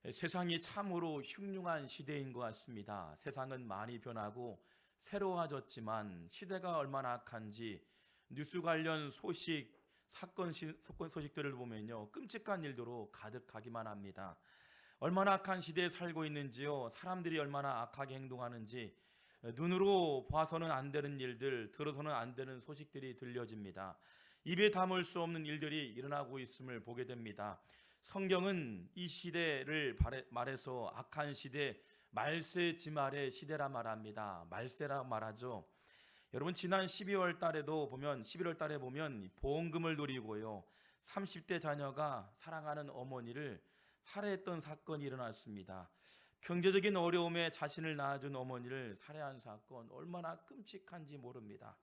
세상이 참으로 흉흉한 시대인 것 같습니다. 세상은 많이 변하고 새로워졌지만 시대가 얼마나 악한지 뉴스 관련 사건 소식들을 보면요, 끔찍한 일들로 가득하기만 합니다. 얼마나 악한 시대에 살고 있는지요, 사람들이 얼마나 악하게 행동하는지 눈으로 봐서는 안 되는 일들, 들어서는 안 되는 소식들이 들려집니다. 입에 담을 수 없는 일들이 일어나고 있음을 보게 됩니다. 성경은 이 시대를 말해서 악한 시대, 말세지말의 시대라 말합니다. 말세라 말하죠. 여러분, 지난 11월 달에 보면 보험금을 노리고요, 30대 자녀가 사랑하는 어머니를 살해했던 사건이 일어났습니다. 경제적인 어려움에 자신을 낳아준 어머니를 살해한 사건, 얼마나 끔찍한지 모릅니다.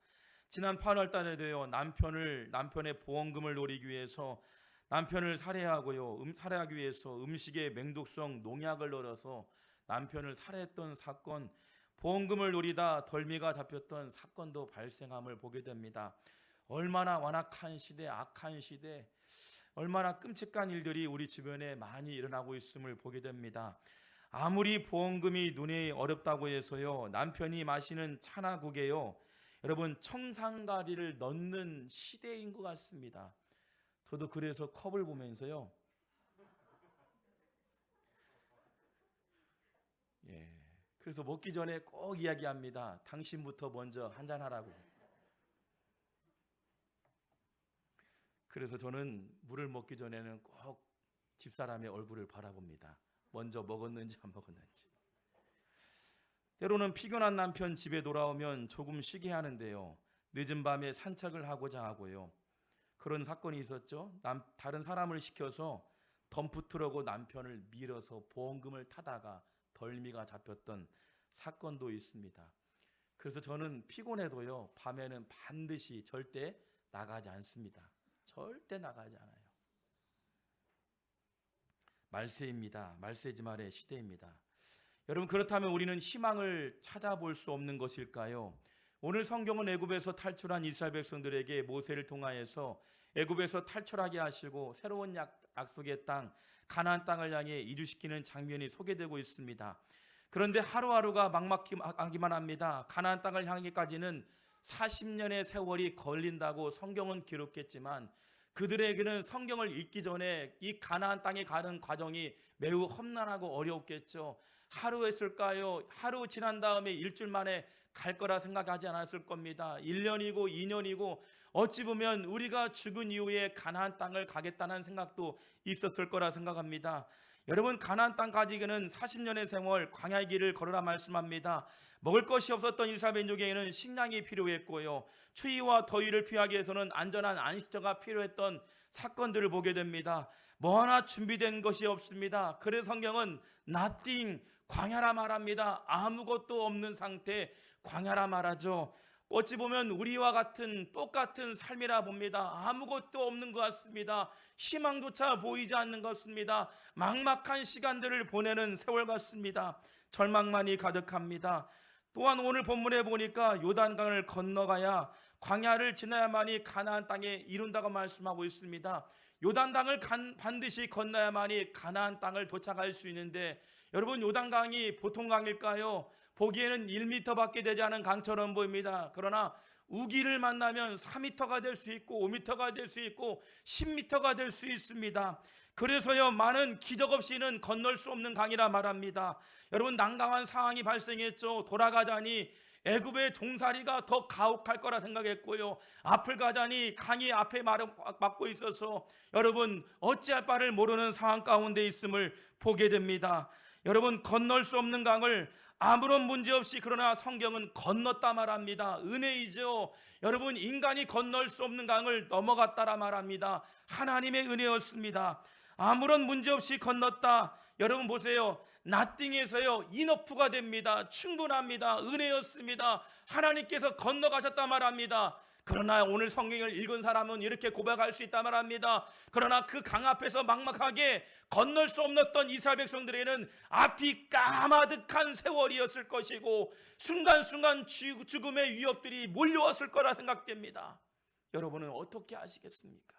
지난 8월 달에도요, 남편의 보험금을 노리기 위해서 남편을 살해하기 위해서 음식에 맹독성 농약을 넣어서 남편을 살해했던 사건, 보험금을 노리다 덜미가 잡혔던 사건도 발생함을 보게 됩니다. 얼마나 완악한 시대, 악한 시대, 얼마나 끔찍한 일들이 우리 주변에 많이 일어나고 있음을 보게 됩니다. 아무리 보험금이 눈에 어렵다고 해서요, 남편이 마시는 차나국에요, 여러분, 청산가리를 넣는 시대인 것 같습니다. 저도 그래서 컵을 보면서요, 그래서 먹기 전에 꼭 이야기합니다. 당신부터 먼저 한잔 하라고. 그래서 저는 물을 먹기 전에는 꼭 집사람의 얼굴을 바라봅니다. 먼저 먹었는지 안 먹었는지. 때로는 피곤한 남편 집에 돌아오면 조금 쉬게 하는데요, 늦은 밤에 산책을 하고자 하고요, 그런 사건이 있었죠. 다른 사람을 시켜서 덤프트럭으로 남편을 밀어서 보험금을 타다가 덜미가 잡혔던 사건도 있습니다. 그래서 저는 피곤해도요, 밤에는 반드시 절대 나가지 않습니다. 절대 나가지 않아요. 말세입니다. 말세지말의 시대입니다. 여러분, 그렇다면 우리는 희망을 찾아볼 수 없는 것일까요? 오늘 성경은 애굽에서 탈출한 이스라엘 백성들에게 모세를 통하여서 애굽에서 탈출하게 하시고 새로운 약속의 땅, 가나안 땅을 향해 이주시키는 장면이 소개되고 있습니다. 그런데 하루하루가 막막하기만 합니다. 가나안 땅을 향해까지는 40년의 세월이 걸린다고 성경은 기록했지만 그들에게는 성경을 읽기 전에 이 가나안 땅에 가는 과정이 매우 험난하고 어려웠겠죠. 하루 했을까요? 하루 지난 다음에 일주일 만에 갈 거라 생각하지 않았을 겁니다. 1년이고 2년이고 어찌 보면 우리가 죽은 이후에 가나안 땅을 가겠다는 생각도 있었을 거라 생각합니다. 여러분, 가나안 땅 가기에는 40년의 세월 광야의 길을 걸으라 말씀합니다. 먹을 것이 없었던 이스라엘 민족에게는 식량이 필요했고요, 추위와 더위를 피하기 위해서는 안전한 안식처가 필요했던 사건들을 보게 됩니다. 뭐 하나 준비된 것이 없습니다. 그래서 성경은 nothing, 광야라 말합니다. 아무것도 없는 상태, 광야라 말하죠. 어찌 보면 우리와 같은 똑같은 삶이라 봅니다. 아무것도 없는 것 같습니다. 희망조차 보이지 않는 것 같습니다. 막막한 시간들을 보내는 세월 같습니다. 절망만이 가득합니다. 또한 오늘 본문에 보니까 요단강을 건너가야, 광야를 지나야만이 가나안 땅에 이룬다고 말씀하고 있습니다. 요단강을 반드시 건너야만이 가나안 땅을 도착할 수 있는데, 여러분, 요단강이 보통 강일까요? 보기에는 1m밖에 되지 않은 강처럼 보입니다. 그러나 우기를 만나면 4m가 될 수 있고 5m가 될 수 있고 10m가 될 수 있습니다. 그래서요, 많은 기적 없이는 건널 수 없는 강이라 말합니다. 여러분, 난감한 상황이 발생했죠. 돌아가자니 애굽의 종살이가 더 가혹할 거라 생각했고요, 앞을 가자니 강이 앞에 막고 있어서 여러분, 어찌할 바를 모르는 상황 가운데 있음을 보게 됩니다. 여러분, 건널 수 없는 강을 아무런 문제 없이, 그러나 성경은 건넜다 말합니다. 은혜이죠. 여러분, 인간이 건널 수 없는 강을 넘어갔다라 말합니다. 하나님의 은혜였습니다. 아무런 문제 없이 건넜다. 여러분 보세요, 나띵에서요 인어프가 됩니다. 충분합니다. 은혜였습니다. 하나님께서 건너가셨다 말합니다. 그러나 오늘 성경을 읽은 사람은 이렇게 고백할 수 있다 말합니다. 그러나 그 강 앞에서 막막하게 건널 수 없었던 이스라엘 백성들에게는 앞이 까마득한 세월이었을 것이고 순간순간 죽음의 위협들이 몰려왔을 거라 생각됩니다. 여러분은 어떻게 아시겠습니까?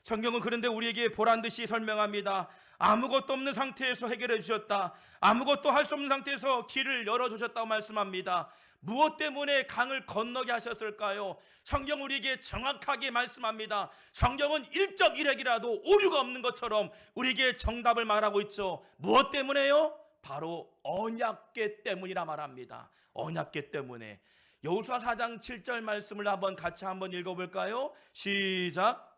성경은 그런데 우리에게 보란듯이 설명합니다. 아무것도 없는 상태에서 해결해 주셨다. 아무것도 할 수 없는 상태에서 길을 열어주셨다고 말씀합니다. 무엇 때문에 강을 건너게 하셨을까요? 성경 우리에게 정확하게 말씀합니다. 성경은 1.1핵이라도 오류가 없는 것처럼 우리에게 정답을 말하고 있죠. 무엇 때문에요? 바로 언약궤 때문이라 말합니다. 언약궤 때문에. 여호수아 4장 7절 말씀을 같이 한번 읽어볼까요? 시작.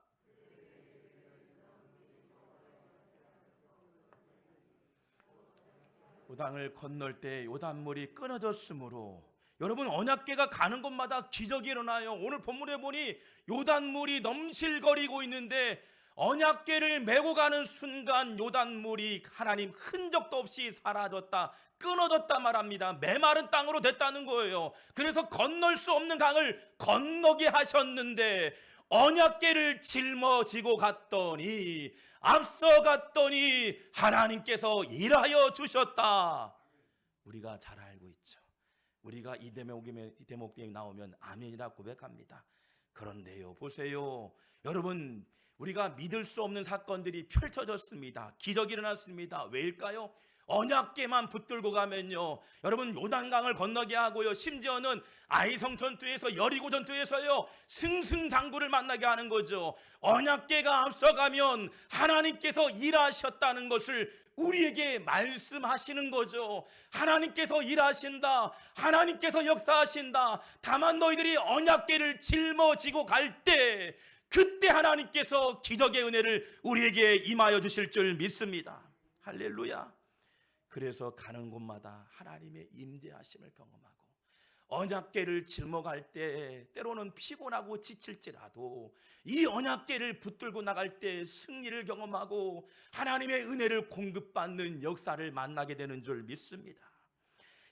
요단을 건널 때 요단물이 끊어졌으므로. 여러분, 언약궤가 가는 곳마다 기적이 일어나요. 오늘 본문에 보니 요단물이 넘실거리고 있는데 언약궤를 메고 가는 순간 요단물이 하나님 흔적도 없이 사라졌다, 끊어졌다 말합니다. 메마른 땅으로 됐다는 거예요. 그래서 건널 수 없는 강을 건너게 하셨는데 언약궤를 짊어지고 갔더니, 앞서갔더니 하나님께서 일하여 주셨다. 우리가 잘 알고 있죠. 우리가 이 대목에 나오면 아멘이라 고백합니다. 그런데요, 보세요. 여러분, 우리가 믿을 수 없는 사건들이 펼쳐졌습니다. 기적이 일어났습니다. 왜일까요? 언약궤만 붙들고 가면요, 여러분, 요단강을 건너게 하고요, 심지어는 아이성 전투에서, 여리고 전투에서요, 승승장구를 만나게 하는 거죠. 언약궤가 앞서가면 하나님께서 일하셨다는 것을 우리에게 말씀하시는 거죠. 하나님께서 일하신다, 하나님께서 역사하신다. 다만 너희들이 언약궤를 짊어지고 갈 때, 그때 하나님께서 기적의 은혜를 우리에게 임하여 주실 줄 믿습니다. 할렐루야. 그래서 가는 곳마다 하나님의 임재하심을 경험하고, 언약궤를 짊어갈 때 때로는 피곤하고 지칠지라도 이 언약궤를 붙들고 나갈 때 승리를 경험하고 하나님의 은혜를 공급받는 역사를 만나게 되는 줄 믿습니다.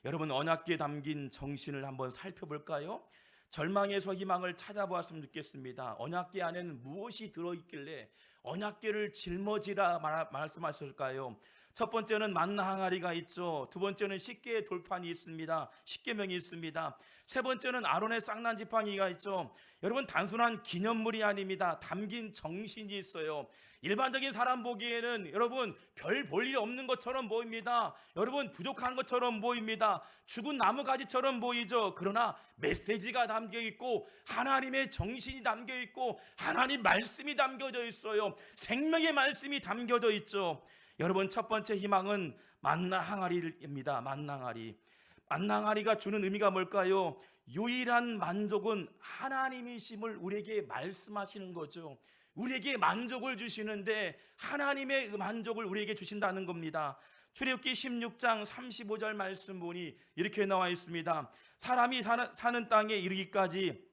여러분, 언약궤에 담긴 정신을 한번 살펴볼까요? 절망에서 희망을 찾아보았으면 좋겠습니다. 언약궤 안에는 무엇이 들어있길래 언약궤를 짊어지라 말씀하셨을까요? 첫 번째는 만나 항아리가 있죠. 두 번째는 십계의 돌판이 있습니다. 십계명이 있습니다. 세 번째는 아론의 쌍난 지팡이가 있죠. 여러분, 단순한 기념물이 아닙니다. 담긴 정신이 있어요. 일반적인 사람 보기에는 여러분 별 볼 일 없는 것처럼 보입니다. 여러분, 부족한 것처럼 보입니다. 죽은 나무가지처럼 보이죠. 그러나 메시지가 담겨 있고 하나님의 정신이 담겨 있고 하나님 말씀이 담겨져 있어요. 생명의 말씀이 담겨져 있죠. 여러분, 첫 번째 희망은 만나 항아리입니다. 만나 항아리. 만나 항아리가 주는 의미가 뭘까요? 유일한 만족은 하나님이심을 우리에게 말씀하시는 거죠. 우리에게 만족을 주시는데 하나님의 만족을 우리에게 주신다는 겁니다. 출애굽기 16장 35절 말씀 보니 이렇게 나와 있습니다. 사람이 사는 땅에 이르기까지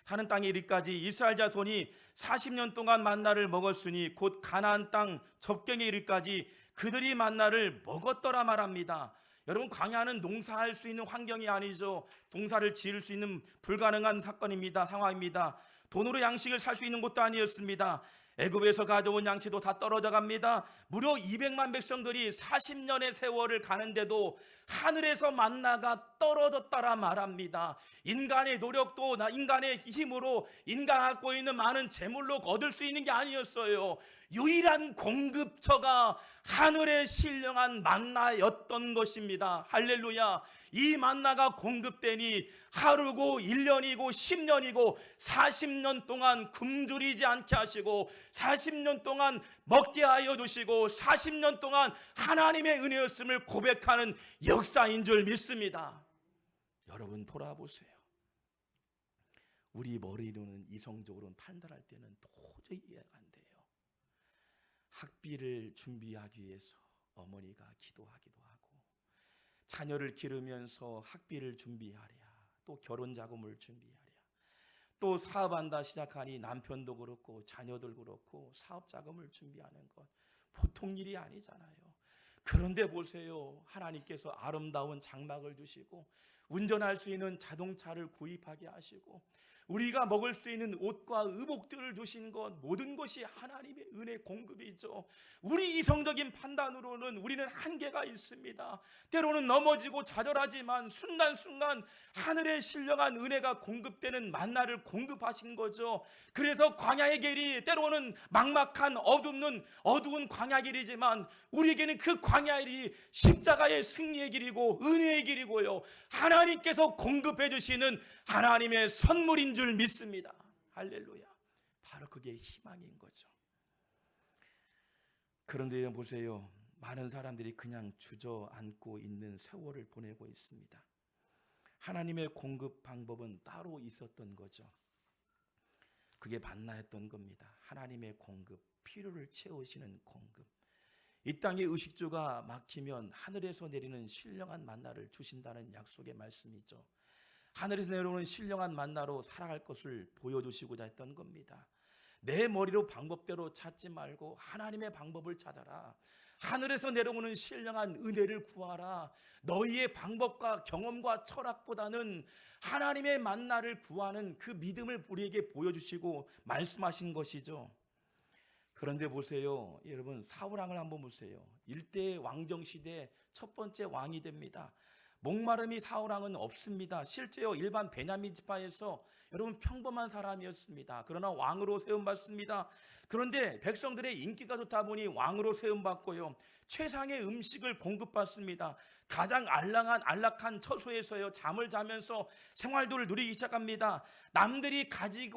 이스라엘 자손이 40년 동안 만나를 먹었으니 곧 가나안 땅 접경에 이르기까지 그들이 만나를 먹었더라 말합니다. 여러분, 광야는 농사할 수 있는 환경이 아니죠. 농사를 지을 수 있는 불가능한 상황입니다. 돈으로 양식을 살 수 있는 곳도 아니었습니다. 애굽에서 가져온 양식도 다 떨어져 갑니다. 무려 200만 백성들이 40년의 세월을 가는데도 하늘에서 만나가 떨어졌다라 말합니다. 인간의 노력도 인간의 힘으로 인간이 갖고 있는 많은 재물로 얻을 수 있는 게 아니었어요. 유일한 공급처가 하늘에 신령한 만나였던 것입니다. 할렐루야. 이 만나가 공급되니 하루고 1년이고 10년이고 40년 동안 굶주리지 않게 하시고 40년 동안 먹게 하여 두시고 40년 동안 하나님의 은혜였음을 고백하는 역사인 줄 믿습니다. 여러분, 돌아보세요. 우리 머리로는 이성적으로는 판단할 때는 도저히 이해가 안 돼요. 학비를 준비하기 위해서 어머니가 기도하기도 하고, 자녀를 기르면서 학비를 준비하랴, 또 결혼 자금을 준비하랴, 또 사업한다 시작하니 남편도 그렇고 자녀들 그렇고 사업 자금을 준비하는 것 보통 일이 아니잖아요. 그런데 보세요. 하나님께서 아름다운 장막을 주시고 운전할 수 있는 자동차를 구입하게 하시고 우리가 먹을 수 있는 옷과 의복들을 주신 것, 모든 것이 하나님의 은혜 공급이죠. 우리 이성적인 판단으로는 우리는 한계가 있습니다. 때로는 넘어지고 좌절하지만 순간순간 하늘의 신령한 은혜가 공급되는 만나를 공급하신 거죠. 그래서 광야의 길이 때로는 막막한 어두운 광야 길이지만 우리에게는 그 광야의 길이 십자가의 승리의 길이고 은혜의 길이고요, 하나님께서 공급해 주시는 하나님의 선물인 줄 믿습니다. 할렐루야. 바로 그게 희망인 거죠. 그런데 보세요, 많은 사람들이 그냥 주저앉고 있는 세월을 보내고 있습니다. 하나님의 공급 방법은 따로 있었던 거죠. 그게 만나였던 겁니다. 하나님의 공급, 필요를 채우시는 공급. 이 땅의 의식주가 막히면 하늘에서 내리는 신령한 만나를 주신다는 약속의 말씀이죠. 하늘에서 내려오는 신령한 만나로 살아갈 것을 보여주시고자 했던 겁니다. 내 머리로 방법대로 찾지 말고 하나님의 방법을 찾아라. 하늘에서 내려오는 신령한 은혜를 구하라. 너희의 방법과 경험과 철학보다는 하나님의 만나를 구하는 그 믿음을 우리에게 보여주시고 말씀하신 것이죠. 그런데 보세요, 여러분, 사울왕을 한번 보세요. 일대 왕정시대 첫 번째 왕이 됩니다. 목마름이 사울왕은 없습니다. 실제요, 일반 베냐민 지파에서 여러분 평범한 사람이었습니다. 그러나 왕으로 세움받습니다. 그런데 백성들의 인기가 좋다 보니 왕으로 세움받고요, 최상의 음식을 공급받습니다. 가장 안락한 처소에서요 잠을 자면서 생활도를 누리기 시작합니다. 남들이 가질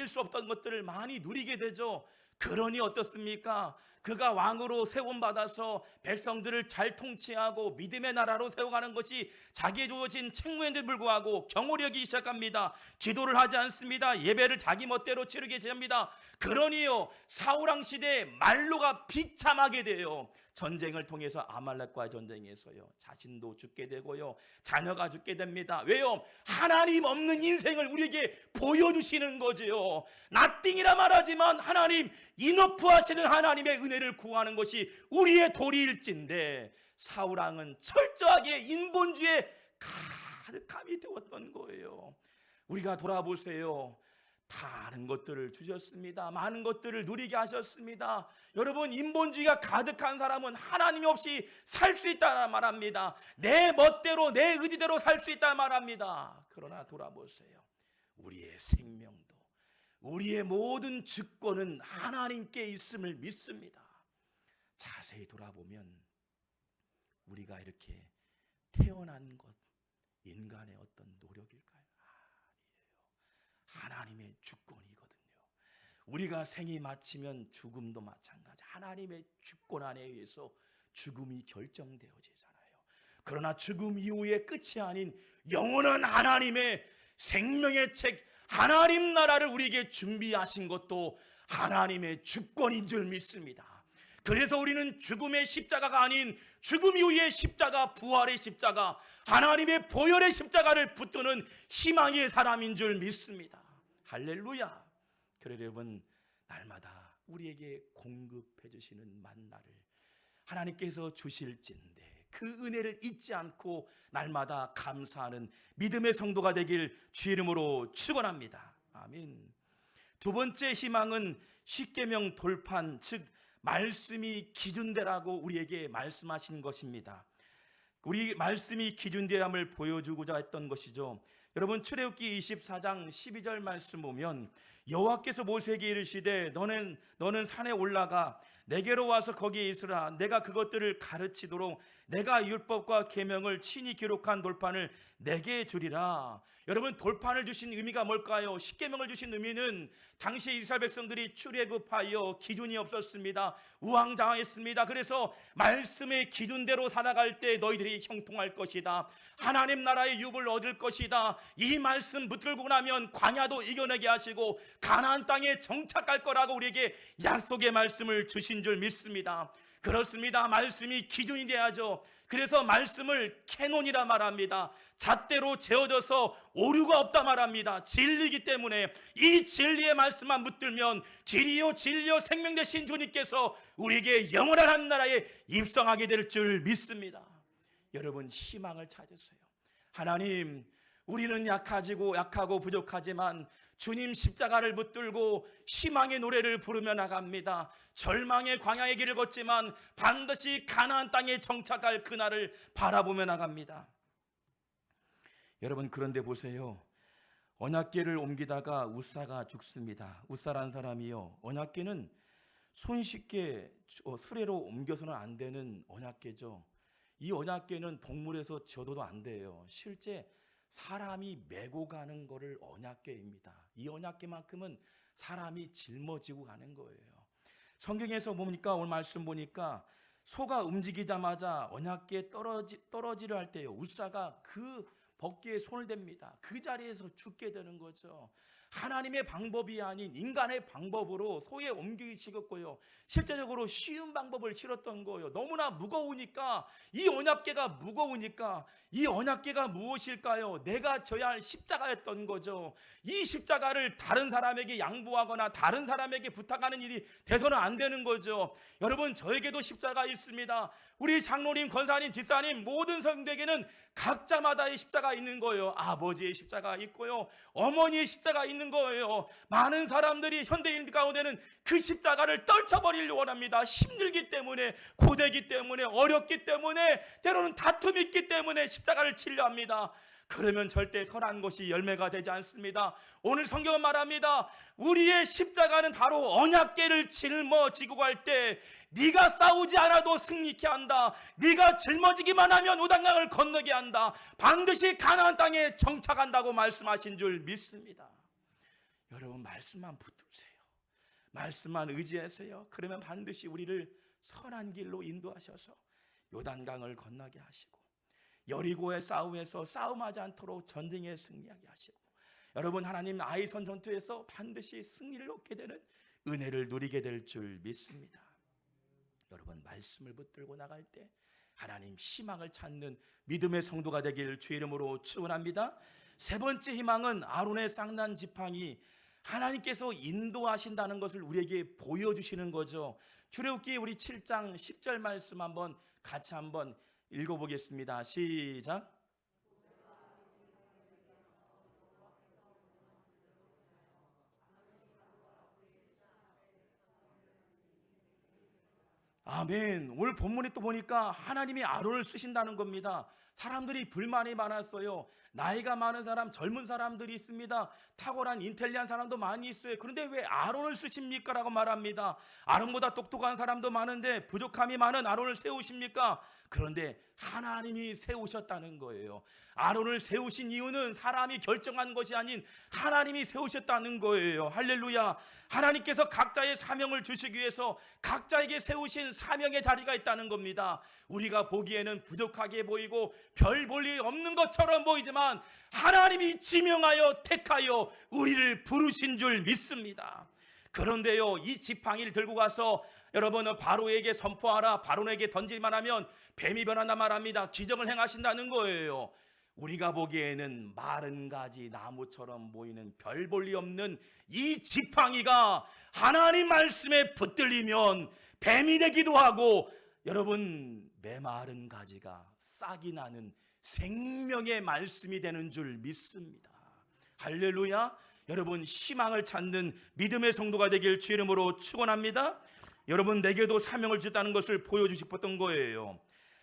수 없던 것들을 많이 누리게 되죠. 그러니 어떻습니까? 그가 왕으로 세움받아서 백성들을 잘 통치하고 믿음의 나라로 세워가는 것이 자기에 주어진 책무인데도 불구하고 경홀히 여기기 시작합니다. 기도를 하지 않습니다. 예배를 자기 멋대로 치르게 됩니다. 그러니요, 사울왕 시대에 말로가 비참하게 돼요. 전쟁을 통해서 아말렉과의 전쟁에서요 자신도 죽게 되고요, 자녀가 죽게 됩니다. 왜요? 하나님 없는 인생을 우리에게 보여주시는 거죠. 나띵이라 말하지만 하나님, 인어프하시는 하나님의 은혜를 구하는 것이 우리의 도리일진데 사울왕은 철저하게 인본주의에 가득함이 되었던 거예요. 우리가 돌아보세요. 많은 것들을 주셨습니다. 많은 것들을 누리게 하셨습니다. 여러분, 인본주의가 가득한 사람은 하나님 없이 살 수 있다는 말합니다. 내 멋대로 내 의지대로 살 수 있다는 말합니다. 그러나 돌아보세요. 우리의 생명도 우리의 모든 주권은 하나님께 있음을 믿습니다. 자세히 돌아보면 우리가 이렇게 태어난 것, 인간의 어떤 노력일까요? 하나님의 주권이거든요. 우리가 생이 마치면 죽음도 마찬가지. 하나님의 주권 안에 의해서 죽음이 결정되어지잖아요. 그러나 죽음 이후의 끝이 아닌 영원한 하나님의 생명의 책, 하나님 나라를 우리에게 준비하신 것도 하나님의 주권인 줄 믿습니다. 그래서 우리는 죽음의 십자가가 아닌 죽음 이후의 십자가, 부활의 십자가, 하나님의 보혈의 십자가를 붙드는 희망의 사람인 줄 믿습니다. 할렐루야. 그래 여러분, 날마다 우리에게 공급해 주시는 만나를 하나님께서 주실진데 그 은혜를 잊지 않고 날마다 감사하는 믿음의 성도가 되길 주 이름으로 축원합니다. 아멘. 두 번째 희망은 십계명 돌판, 즉 말씀이 기준되라고 우리에게 말씀하신 것입니다. 우리 말씀이 기준되함을 보여주고자 했던 것이죠. 여러분, 출애굽기 24장 12절 말씀 보면 여호와께서 모세에게 이르시되 너는 산에 올라가 내게로 와서 거기에 있으라. 내가 그것들을 가르치도록 내가 율법과 계명을 친히 기록한 돌판을 내게 주리라. 여러분, 돌판을 주신 의미가 뭘까요? 십계명을 주신 의미는 당시 이스라엘 백성들이 출애굽하여 기준이 없었습니다. 우왕좌왕했습니다. 그래서 말씀의 기준대로 살아갈 때 너희들이 형통할 것이다. 하나님 나라의 유업을 얻을 것이다. 이 말씀 붙들고 나면 광야도 이겨내게 하시고 가나안 땅에 정착할 거라고 우리에게 약속의 말씀을 주신 줄 믿습니다. 그렇습니다. 말씀이 기준이 돼야죠. 그래서 말씀을 캐논이라 말합니다. 잣대로 재어져서 오류가 없다 말합니다. 진리이기 때문에 이 진리의 말씀만 붙들면 진리요 생명 되신 주님께서 우리에게 영원한 한 나라에 입성하게 될 줄 믿습니다. 여러분, 희망을 찾으세요. 하나님, 우리는 약하고 부족하지만 주님 십자가를 붙들고 희망의 노래를 부르며 나갑니다. 절망의 광야의 길을 걷지만 반드시 가나안 땅에 정착할 그날을 바라보며 나갑니다. 여러분, 그런데 보세요. 언약궤를 옮기다가 웃사가 죽습니다. 웃사라는 사람이요, 언약궤는 손쉽게 수레로 옮겨서는 안 되는 언약궤죠. 이 언약궤는 동물에서 지어도 안 돼요. 실제 사람이 메고 가는 거를 언약궤입니다. 이 언약궤만큼은 사람이 짊어지고 가는 거예요. 성경에서 보니까, 오늘 말씀 보니까 소가 움직이자마자 언약궤에 떨어지려 할 때요, 웃사가 그 벗기에 손을 댑니다. 그 자리에서 죽게 되는 거죠. 하나님의 방법이 아닌 인간의 방법으로 소에 옮기시겠고요, 실제적으로 쉬운 방법을 실었던 거예요. 너무나 무거우니까, 이 언약궤가 무거우니까, 이 언약궤가 무엇일까요? 내가 져야 할 십자가였던 거죠. 이 십자가를 다른 사람에게 양보하거나 다른 사람에게 부탁하는 일이 돼서는 안 되는 거죠. 여러분, 저에게도 십자가 있습니다. 우리 장로님, 권사님, 집사님 모든 성도에게는 각자마다의 십자가 있는 거예요. 아버지의 십자가 있고요, 어머니의 십자가 있는 거예요. 많은 사람들이 현대인 가운데는 그 십자가를 떨쳐버리려고 합니다. 힘들기 때문에, 고되기 때문에, 어렵기 때문에, 때로는 다툼이 있기 때문에 십자가를 치려 합니다. 그러면 절대 선한 것이 열매가 되지 않습니다. 오늘 성경은 말합니다. 우리의 십자가는 바로 언약궤를 짊어지고 갈 때 네가 싸우지 않아도 승리케 한다. 네가 짊어지기만 하면 요단강을 건너게 한다. 반드시 가나안 땅에 정착한다고 말씀하신 줄 믿습니다. 여러분, 말씀만 붙드세요. 말씀만 의지하세요. 그러면 반드시 우리를 선한 길로 인도하셔서 요단강을 건너게 하시고, 여리고의 싸움에서 싸움하지 않도록 전쟁에 승리하게 하시고, 여러분, 하나님 아이선 전투에서 반드시 승리를 얻게 되는 은혜를 누리게 될 줄 믿습니다. 여러분, 말씀을 붙들고 나갈 때 하나님 희망을 찾는 믿음의 성도가 되길 주의 이름으로 축원합니다. 세 번째 희망은 아론의 쌍난 지팡이, 하나님께서 인도하신다는 것을 우리에게 보여주시는 거죠. 출애굽기 우리 7장 10절 말씀 같이 한번 읽어보겠습니다. 시작. 아멘. 오늘 본문에 또 보니까 하나님이 아론을 쓰신다는 겁니다. 사람들이 불만이 많았어요. 나이가 많은 사람, 젊은 사람들이 있습니다. 탁월한 인텔리한 사람도 많이 있어요. 그런데 왜 아론을 쓰십니까? 라고 말합니다. 아론보다 똑똑한 사람도 많은데 부족함이 많은 아론을 세우십니까? 그런데 하나님이 세우셨다는 거예요. 아론을 세우신 이유는 사람이 결정한 것이 아닌 하나님이 세우셨다는 거예요. 할렐루야. 하나님께서 각자의 사명을 주시기 위해서 각자에게 세우신 사명의 자리가 있다는 겁니다. 우리가 보기에는 부족하게 보이고 별 볼 일 없는 것처럼 보이지만 하나님이 지명하여 택하여 우리를 부르신 줄 믿습니다. 그런데요, 이 지팡이를 들고 가서 여러분은 바로에게 선포하라, 바로에게 던질만 하면 뱀이 변한다 말합니다. 기적을 행하신다는 거예요. 우리가 보기에는 마른 가지 나무처럼 보이는 별 볼 일 없는 이 지팡이가 하나님 말씀에 붙들리면 뱀이 되기도 하고, 여러분, 메마른 가지가 싹이 나는 생명의 말씀이 되는 줄 믿습니다. 할렐루야. 여러분, 희망을 찾는 믿음의 성도가 되길 주의 이름으로 축원합니다. 여러분, 내게도 사명을 주셨다는 것을 보여주고 싶었던 거예요.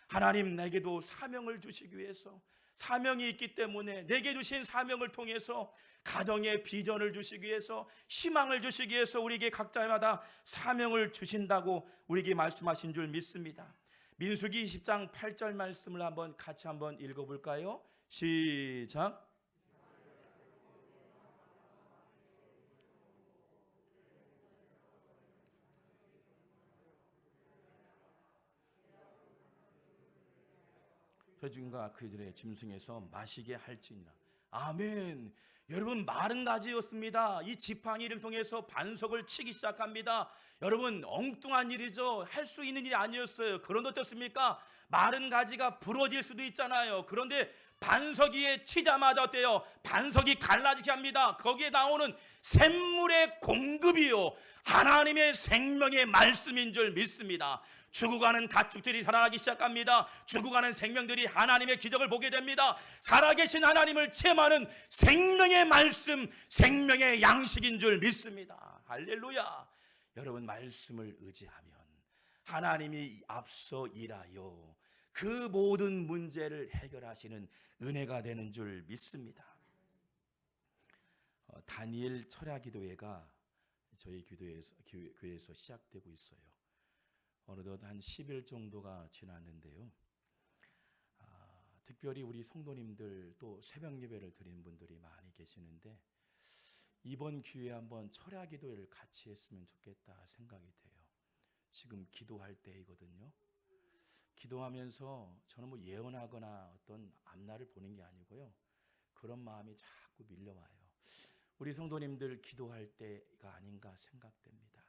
하나님 내게도 사명을 주시기 위해서, 사명이 있기 때문에 내게 주신 사명을 통해서 가정의 비전을 주시기 위해서, 희망을 주시기 위해서 우리에게 각자마다 사명을 주신다고 우리에게 말씀하신 줄 믿습니다. 민수기 20장 8절 말씀을 같이 한번 읽어볼까요? 시작. 회중과 그들의 짐승에서 마시게 할지니라. 아멘. 여러분, 마른 가지였습니다. 이 지팡이를 통해서 반석을 치기 시작합니다. 여러분, 엉뚱한 일이죠. 할 수 있는 일이 아니었어요. 그런데 어떻습니까? 마른 가지가 부러질 수도 있잖아요. 그런데 반석 위에 치자마자 어때요? 반석이 갈라지게 합니다. 거기에 나오는 샘물의 공급이요, 하나님의 생명의 말씀인 줄 믿습니다. 죽어가는 가축들이 살아나기 시작합니다. 죽어가는 생명들이 하나님의 기적을 보게 됩니다. 살아계신 하나님을 체험하는 생명의 말씀, 생명의 양식인 줄 믿습니다. 할렐루야. 여러분, 말씀을 의지하면 하나님이 앞서 일하여 그 모든 문제를 해결하시는 은혜가 되는 줄 믿습니다. 다니엘 철야기도회가 저희 교회에서 시작되고 있어요. 어느덧 한 10일 정도가 지났는데요. 특별히 우리 성도님들 또 새벽 예배를 드리는 분들이 많이 계시는데, 이번 기회에 한번 철야기도회를 같이 했으면 좋겠다 생각이 돼요. 지금 기도할 때이거든요. 기도하면서 저는 뭐 예언하거나 어떤 앞날을 보는 게 아니고요, 그런 마음이 자꾸 밀려와요. 우리 성도님들 기도할 때가 아닌가 생각됩니다.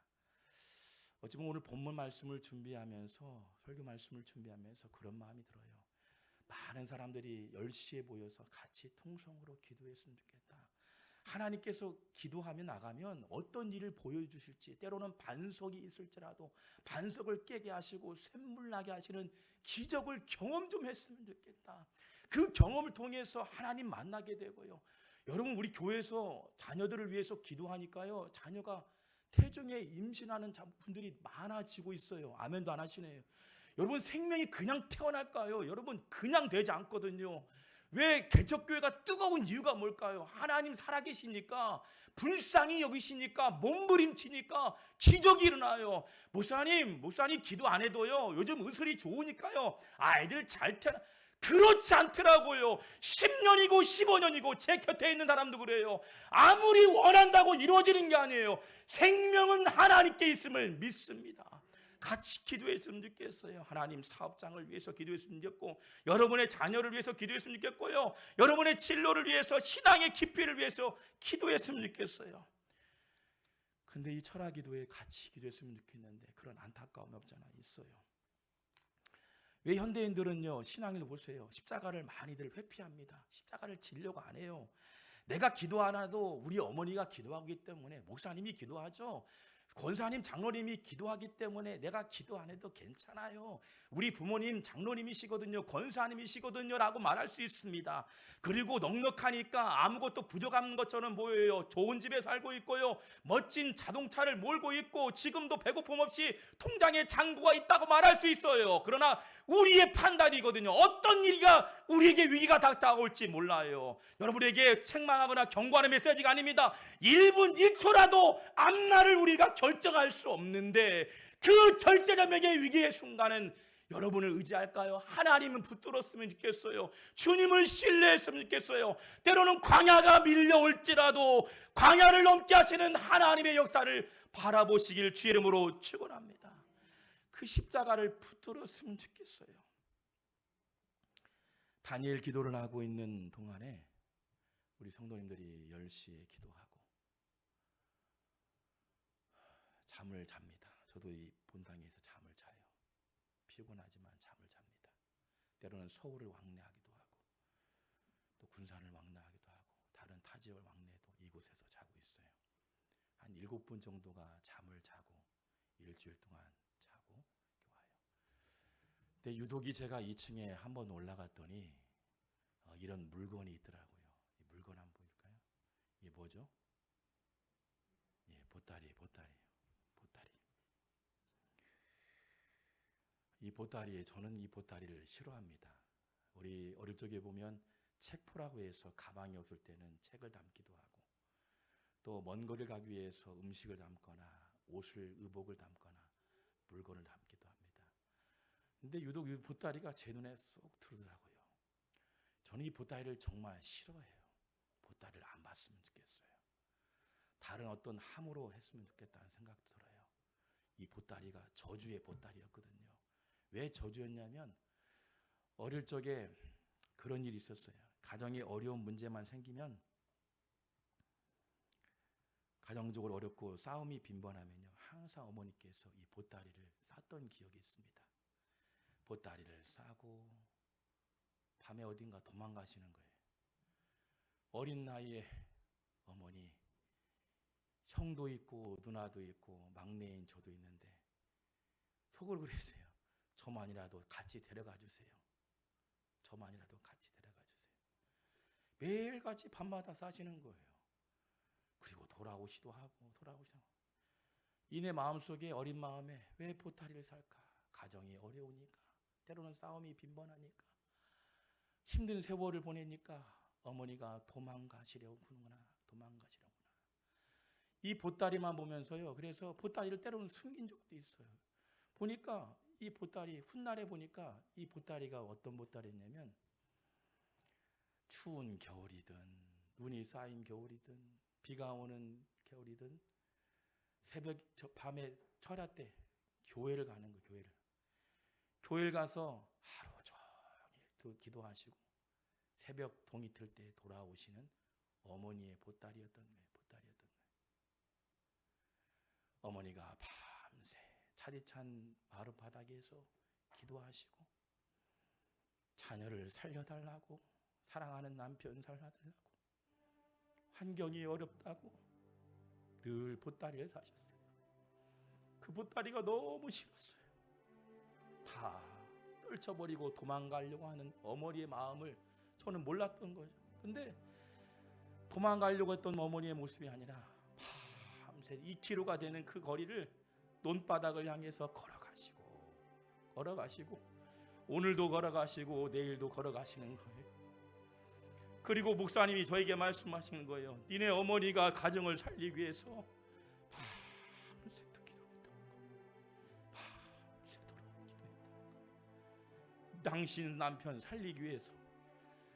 어찌 보면 오늘 본문 말씀을 준비하면서, 설교 말씀을 준비하면서 그런 마음이 들어요. 많은 사람들이 10시에 모여서 같이 통성으로 기도했으면 좋겠다. 하나님께서 기도하며 나가면 어떤 일을 보여주실지, 때로는 반석이 있을지라도 반석을 깨게 하시고 샘물 나게 하시는 기적을 경험 좀 했으면 좋겠다. 그 경험을 통해서 하나님 만나게 되고요. 여러분, 우리 교회에서 자녀들을 위해서 기도하니까요, 자녀가 태중에 임신하는 분들이 많아지고 있어요. 아멘도 안 하시네요. 여러분, 생명이 그냥 태어날까요? 여러분, 그냥 되지 않거든요. 왜 개척교회가 뜨거운 이유가 뭘까요? 하나님 살아계시니까, 불쌍히 여기시니까, 몸부림치니까 기적이 일어나요. 목사님 기도 안 해도요, 요즘 의술이 좋으니까요, 아이들 잘 태어나. 그렇지 않더라고요. 10년이고 15년이고 제 곁에 있는 사람도 그래요. 아무리 원한다고 이루어지는 게 아니에요. 생명은 하나님께 있음을 믿습니다. 같이 기도했으면 좋겠어요. 하나님 사업장을 위해서 기도했으면 좋겠고, 여러분의 자녀를 위해서 기도했으면 좋겠고요, 여러분의 진로를 위해서, 신앙의 깊이를 위해서 기도했으면 좋겠어요. 근데 이 철학기도에 같이 기도했으면 좋겠는데 그런 안타까움이 없잖아 있어요. 왜 현대인들은요, 신앙을 보세요, 십자가를 많이들 회피합니다. 십자가를 지려고 안 해요. 내가 기도 안 해도 우리 어머니가 기도하기 때문에, 목사님이 기도하죠, 권사님, 장로님이 기도하기 때문에 내가 기도 안 해도 괜찮아요. 우리 부모님 장로님이시거든요, 권사님이시거든요 라고 말할 수 있습니다. 그리고 넉넉하니까 아무것도 부족한 것처럼 보여요. 좋은 집에 살고 있고요, 멋진 자동차를 몰고 있고, 지금도 배고픔 없이 통장에 잔고가 있다고 말할 수 있어요. 그러나 우리의 판단이거든요. 어떤 일이가 우리에게 위기가 다가올지 몰라요. 여러분에게 책망하거나 경고하는 메시지가 아닙니다. 1분 1초라도 앞날을 우리가 결정할 수 없는데, 그 절대자명의 위기의 순간은 여러분을 의지할까요? 하나님은 붙들었으면 좋겠어요. 주님을 신뢰했으면 좋겠어요. 때로는 광야가 밀려올지라도 광야를 넘게 하시는 하나님의 역사를 바라보시길 주의 이름으로 축원합니다. 그 십자가를 붙들었으면 좋겠어요. 다니엘 기도를 하고 있는 동안에 우리 성도님들이 10시에 기도하고 잠을 잡니다. 저도 이 본당에서 잠을 자요. 피곤하지만 잠을 잡니다. 때로는 서울을 왕래하기도 하고, 또 군산을 왕래하기도 하고, 다른 타 지역을 왕래해도 이곳에서 자고 있어요. 한 7분 정도가 잠을 자고 일주일 동안 자고 와요. 근데 유독이 제가 2층에 한번 올라갔더니 이런 물건이 있더라고요. 이 물건 한번 보일까요? 이게 뭐죠? 예, 보따리예요. 이 보따리에, 저는 이 보따리를 싫어합니다. 우리 어릴 적에 보면 책포라고 해서 가방이 없을 때는 책을 담기도 하고, 또 먼 거리를 가기 위해서 음식을 담거나 옷을, 의복을 담거나 물건을 담기도 합니다. 근데 유독 이 보따리가 제 눈에 쏙 들어오더라고요. 저는 이 보따리를 정말 싫어해요. 보따리를 안 봤으면 좋겠어요. 다른 어떤 함으로 했으면 좋겠다는 생각도 들어요. 이 보따리가 저주의 보따리였거든요. 왜 저주였냐면, 어릴 적에 그런 일이 있었어요. 가정에 어려운 문제만 생기면, 가정적으로 어렵고 싸움이 빈번하면요, 항상 어머니께서 이 보따리를 쌌던 기억이 있습니다. 보따리를 싸고 밤에 어딘가 도망가시는 거예요. 어린 나이에 어머니, 형도 있고 누나도 있고 막내인 저도 있는데 속으로 그랬어요. 저만이라도 같이 데려가 주세요. 저만이라도 같이 데려가 주세요. 매일같이 밤마다 싸시는 거예요. 그리고 돌아오시도 하고 이내 마음속에 어린 마음에 왜 보따리를 살까? 가정이 어려우니까, 때로는 싸움이 빈번하니까, 힘든 세월을 보내니까 어머니가 도망가시려구나. 이 보따리만 보면서요, 그래서 보따리를 때로는 숨긴 적도 있어요. 보니까 이 보따리, 훗날에 보니까 이 보따리가 어떤 보따리냐면 추운 겨울이든 눈이 쌓인 겨울이든 비가 오는 겨울이든 밤에 철야 때 교회를 가는 거예요. 교회를 가서 하루 종일 기도하시고 새벽 동이 틀 때 돌아오시는 어머니의 보따리였던 거예요. 어머니가 밤새 차디찬 마루 바닥에서 기도하시고 자녀를 살려달라고, 사랑하는 남편 살려달라고, 환경이 어렵다고 늘 보따리를 사셨어요. 그 보따리가 너무 싫었어요. 다 떨쳐버리고 도망가려고 하는 어머니의 마음을 저는 몰랐던 거죠. 근데 도망가려고 했던 어머니의 모습이 아니라 밤새 2km가 되는 그 거리를 논바닥을 향해서 걸어가시고 오늘도 걸어가시고 내일도 걸어가시는 거예요. 그리고 목사님이 저에게 말씀하시는 거예요. 니네 어머니가 가정을 살리기 위해서 밤새도록 기도했다고. 당신 남편 살리기 위해서,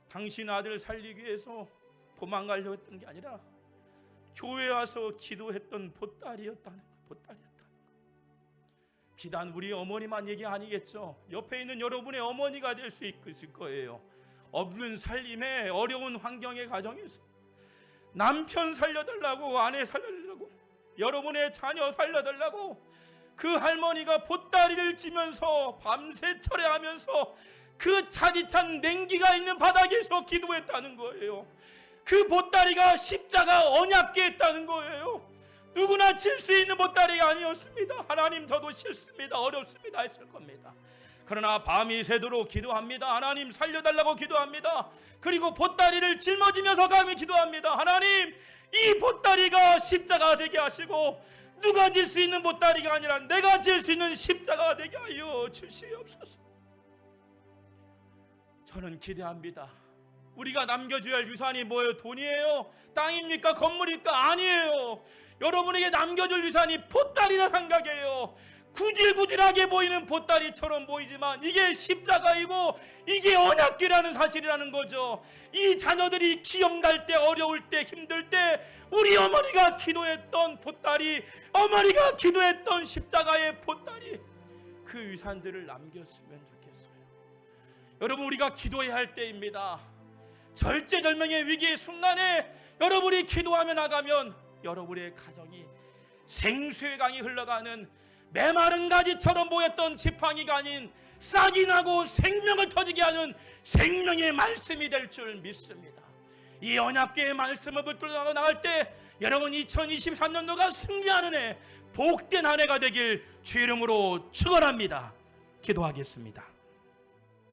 당신 아들 살리기 위해서 도망가려고 했던 게 아니라 교회 와서 기도했던 보따리였다는 거예요. 비단 우리 어머니만 얘기 아니겠죠. 옆에 있는 여러분의 어머니가 될 수 있을 거예요. 없는 살림에 어려운 환경의 가정에서 남편 살려달라고, 아내 살려달라고, 여러분의 자녀 살려달라고 그 할머니가 보따리를 쥐면서 밤새 철회하면서 그 차디찬 냉기가 있는 바닥에서 기도했다는 거예요. 그 보따리가 십자가 언약궤 했다는 거예요. 누구나 칠 수 있는 보따리가 아니었습니다. 하나님, 저도 싫습니다, 어렵습니다 했을 겁니다. 그러나 밤이 새도록 기도합니다. 하나님 살려달라고 기도합니다. 그리고 보따리를 짊어지면서 감히 기도합니다. 하나님, 이 보따리가 십자가 되게 하시고 누가 질 수 있는 보따리가 아니라 내가 질 수 있는 십자가가 되게 하여 주시옵소서. 저는 기대합니다. 우리가 남겨줘야 할 유산이 뭐예요? 돈이에요? 땅입니까? 건물입니까? 아니에요. 여러분에게 남겨줄 유산이 보따리라 생각해요. 구질구질하게 보이는 보따리처럼 보이지만 이게 십자가이고 이게 언약궤라는 사실이라는 거죠. 이 자녀들이 기억날 때, 어려울 때, 힘들 때 우리 어머니가 기도했던 보따리, 어머니가 기도했던 십자가의 보따리, 그 유산들을 남겼으면 좋겠어요. 여러분, 우리가 기도해야 할 때입니다. 절제절명의 위기의 순간에 여러분이 기도하며 나가면 여러분의 가정이 생수의 강이 흘러가는 메마른 가지처럼 보였던 지팡이가 아닌 싹이 나고 생명을 터지게 하는 생명의 말씀이 될 줄 믿습니다. 이 언약궤의 말씀을 붙들어 나갈 때 여러분 2023년도가 승리하는 해, 복된 한 해가 되길 주 이름으로 축원합니다. 기도하겠습니다.